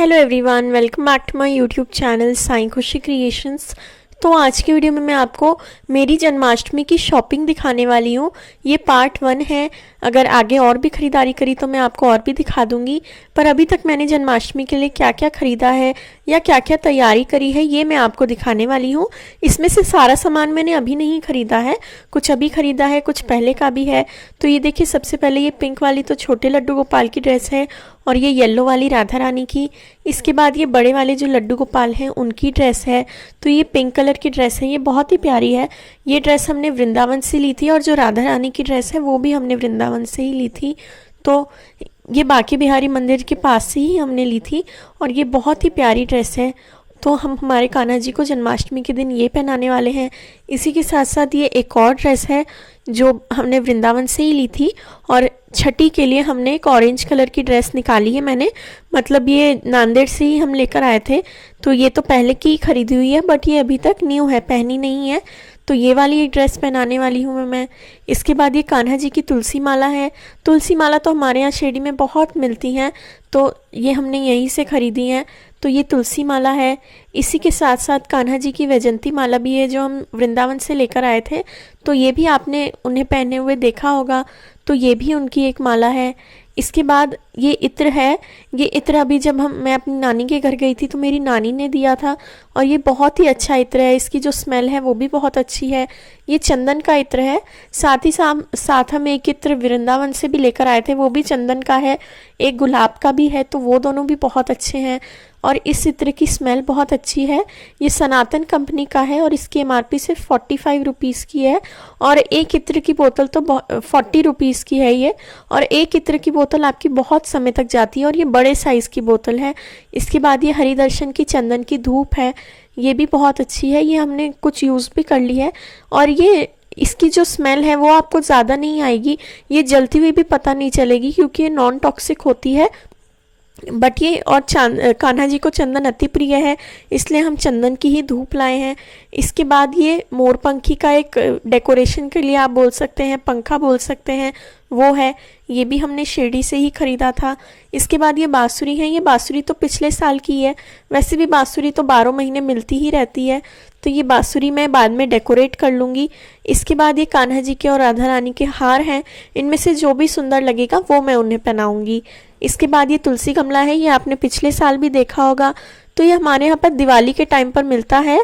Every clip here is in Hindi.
Hello everyone, welcome back to my YouTube channel Sai Khushi creations. तो आज की वीडियो में मैं आपको मेरी जन्माष्टमी की शॉपिंग दिखाने वाली हूँ। ये पार्ट 1 है। अगर आगे और भी ख़रीदारी करी तो मैं आपको और भी दिखा दूँगी, पर अभी तक मैंने जन्माष्टमी के लिए क्या क्या ख़रीदा है या क्या क्या तैयारी करी है ये मैं आपको दिखाने वाली हूँ। इसमें से सारा सामान मैंने अभी नहीं ख़रीदा है, कुछ अभी ख़रीदा है, कुछ पहले का भी है। तो ये देखिए, सबसे पहले ये पिंक वाली तो छोटे लड्डू गोपाल की ड्रेस है और ये येलो वाली राधा रानी की। इसके बाद ये बड़े वाले जो लड्डू गोपाल हैं उनकी ड्रेस है। तो ये पिंक कलर की ड्रेस है, ये बहुत ही प्यारी है। ये ड्रेस हमने वृंदावन से ली थी और जो राधा रानी की ड्रेस है वो भी हमने वृंदावन से ही ली थी। तो ये बांके बिहारी मंदिर के पास से ही हमने ली थी और ये बहुत ही प्यारी ड्रेस है। तो हम हमारे कान्हा जी को जन्माष्टमी के दिन ये पहनाने वाले हैं। इसी के साथ साथ ये एक और ड्रेस है जो हमने वृंदावन से ही ली थी और छठी के लिए हमने एक ऑरेंज कलर की ड्रेस निकाली है मैंने, मतलब ये नांदेड़ से ही हम लेकर आए थे। तो ये तो पहले की खरीदी हुई है बट ये अभी तक न्यू है, पहनी नहीं है। तो ये वाली एक ड्रेस पहनाने वाली हूँ मैं। इसके बाद ये कान्हा जी की तुलसी माला है। तुलसी माला तो हमारे यहाँ शिरडी में बहुत मिलती हैं, तो ये हमने यहीं से ख़रीदी हैं। तो ये तुलसी माला है। इसी के साथ साथ कान्हा जी की वैजंती माला भी है जो हम वृंदावन से लेकर आए थे। तो ये भी आपने उन्हें पहने हुए देखा होगा, तो ये भी उनकी एक माला है। इसके बाद ये इत्र है। ये इत्र अभी जब मैं अपनी नानी के घर गई थी तो मेरी नानी ने दिया था और ये बहुत ही अच्छा इत्र है। इसकी जो स्मेल है वो भी बहुत अच्छी है। ये चंदन का इत्र है। साथ ही साथ हम एक इत्र वृंदावन से भी लेकर आए थे, वो भी चंदन का है। एक गुलाब का भी है, तो वो दोनों भी बहुत अच्छे हैं और इस इत्र की स्मेल बहुत अच्छी है। ये सनातन कंपनी का है और इसकी MRP सिर्फ 45 रुपीज़ की है और एक इत्र की बोतल तो 40 रुपीज़ की है ये। और एक इत्र की बोतल आपकी बहुत समय तक जाती है और ये बड़े साइज़ की बोतल है। इसके बाद ये हरिदर्शन की चंदन की धूप है, ये भी बहुत अच्छी है। ये हमने कुछ यूज़ भी कर ली है और ये इसकी जो स्मेल है वो आपको ज़्यादा नहीं आएगी, ये जलती हुई भी पता नहीं चलेगी क्योंकि ये नॉन टॉक्सिक होती है। बट ये और कान्हा जी को चंदन अति प्रिय है, इसलिए हम चंदन की ही धूप लाए हैं। इसके बाद ये मोरपंखी का एक डेकोरेशन के लिए आप बोल सकते हैं, पंखा बोल सकते हैं, वो है। ये भी हमने शिरडी से ही ख़रीदा था। इसके बाद ये बांसुरी है। ये बांसुरी तो पिछले साल की है, वैसे भी बांसुरी तो 12 महीने मिलती ही रहती है, तो ये बांसुरी मैं बाद में डेकोरेट कर लूँगी। इसके बाद ये कान्हा जी के और राधा रानी के हार हैं, इनमें से जो भी सुंदर लगेगा वो मैं उन्हें पहनाऊँगी। इसके बाद ये तुलसी गमला है, ये आपने पिछले साल भी देखा होगा। तो ये हमारे यहाँ पर दिवाली के टाइम पर मिलता है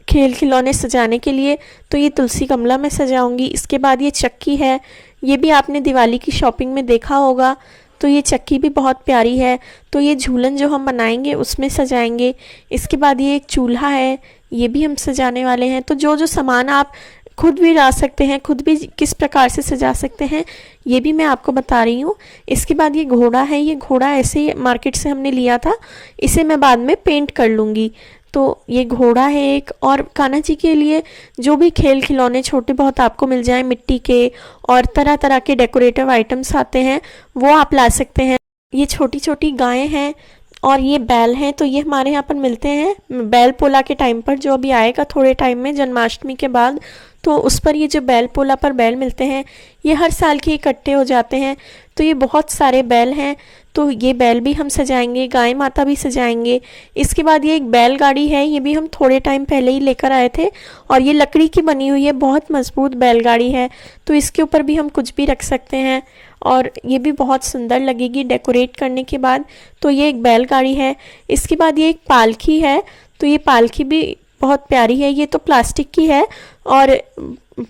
खेल खिलौने सजाने के लिए, तो ये तुलसी गमला मैं सजाऊंगी। इसके बाद ये चक्की है, ये भी आपने दिवाली की शॉपिंग में देखा होगा, तो ये चक्की भी बहुत प्यारी है। तो ये झूलन जो हम बनाएंगे उसमें सजाएंगे। इसके बाद ये एक चूल्हा है, ये भी हम सजाने वाले हैं। तो जो जो सामान आप खुद भी ला सकते हैं, खुद भी किस प्रकार से सजा सकते हैं, ये भी मैं आपको बता रही हूँ। इसके बाद ये घोड़ा है। ये घोड़ा ऐसे ही मार्केट से हमने लिया था, इसे मैं बाद में पेंट कर लूँगी। तो ये घोड़ा है एक। और कान्हा जी के लिए जो भी खेल खिलौने छोटे बहुत आपको मिल जाए मिट्टी के और तरह तरह के डेकोरेटिव आइटम्स आते हैं वो आप ला सकते हैं। ये छोटी छोटी गायें हैं और ये बैल हैं, तो ये हमारे यहाँ पर मिलते हैं बैल पोला के टाइम पर, जो अभी आएगा थोड़े टाइम में जन्माष्टमी के बाद। तो उस पर ये जो बैल पोला पर बैल मिलते हैं ये हर साल के इकट्ठे हो जाते हैं। तो ये बहुत सारे बैल हैं, तो ये बैल भी हम सजाएंगे, गाय माता भी सजाएंगे। इसके बाद ये एक बैलगाड़ी है, ये भी हम थोड़े टाइम पहले ही लेकर आए थे और ये लकड़ी की बनी हुई है, बहुत मजबूत बैलगाड़ी है। तो इसके ऊपर भी हम कुछ भी रख सकते हैं और ये भी बहुत सुंदर लगेगी डेकोरेट करने के बाद। तो ये एक बैलगाड़ी है। इसके बाद ये एक पालकी है, तो ये पालकी भी बहुत प्यारी है। ये तो प्लास्टिक की है और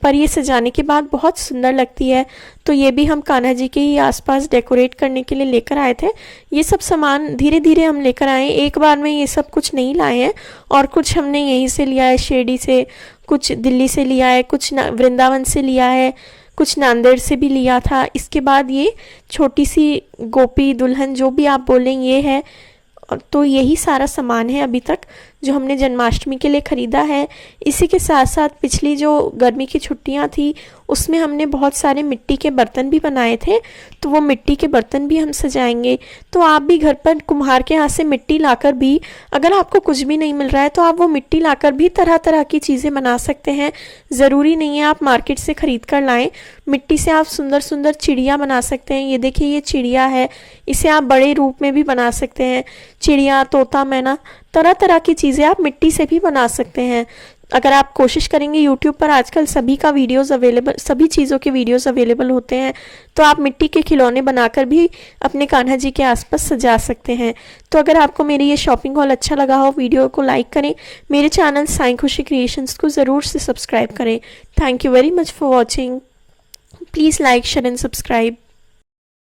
पर ये सजाने के बाद बहुत सुंदर लगती है। तो ये भी हम कान्हा जी के ही आसपास डेकोरेट करने के लिए लेकर आए थे। ये सब सामान धीरे धीरे हम लेकर आए, एक बार में ये सब कुछ नहीं लाए हैं। और कुछ हमने यहीं से लिया है शिरडी से, कुछ दिल्ली से लिया है, कुछ वृंदावन से लिया है, कुछ नांदेड़ से भी लिया था। इसके बाद ये छोटी सी गोपी दुल्हन जो भी आप बोलें ये है। तो यही सारा सामान है अभी तक जो हमने जन्माष्टमी के लिए ख़रीदा है। इसी के साथ साथ पिछली जो गर्मी की छुट्टियां थी उसमें हमने बहुत सारे मिट्टी के बर्तन भी बनाए थे, तो वो मिट्टी के बर्तन भी हम सजाएंगे। तो आप भी घर पर कुम्हार के हाथ से मिट्टी लाकर भी, अगर आपको कुछ भी नहीं मिल रहा है तो आप वो मिट्टी लाकर भी तरह तरह की चीज़ें बना सकते हैं। ज़रूरी नहीं है आप मार्केट से ख़रीद कर लाएँ। मिट्टी से आप सुंदर सुंदर चिड़िया बना सकते हैं। ये देखिए, ये चिड़िया है, इसे आप बड़े रूप में भी बना सकते हैं। चिड़िया, तोता, मैना, तरह तरह की चीज़ें आप मिट्टी से भी बना सकते हैं। अगर आप कोशिश करेंगे, यूट्यूब पर आजकल सभी का वीडियोस अवेलेबल, सभी चीज़ों के वीडियोस अवेलेबल होते हैं, तो आप मिट्टी के खिलौने बनाकर भी अपने कान्हा जी के आसपास सजा सकते हैं। तो अगर आपको मेरी ये शॉपिंग हॉल अच्छा लगा हो, वीडियो को लाइक करें, मेरे चैनल साईं खुशी क्रिएशंस को ज़रूर से सब्सक्राइब करें। Thank you very much for watching. Please like, share and subscribe.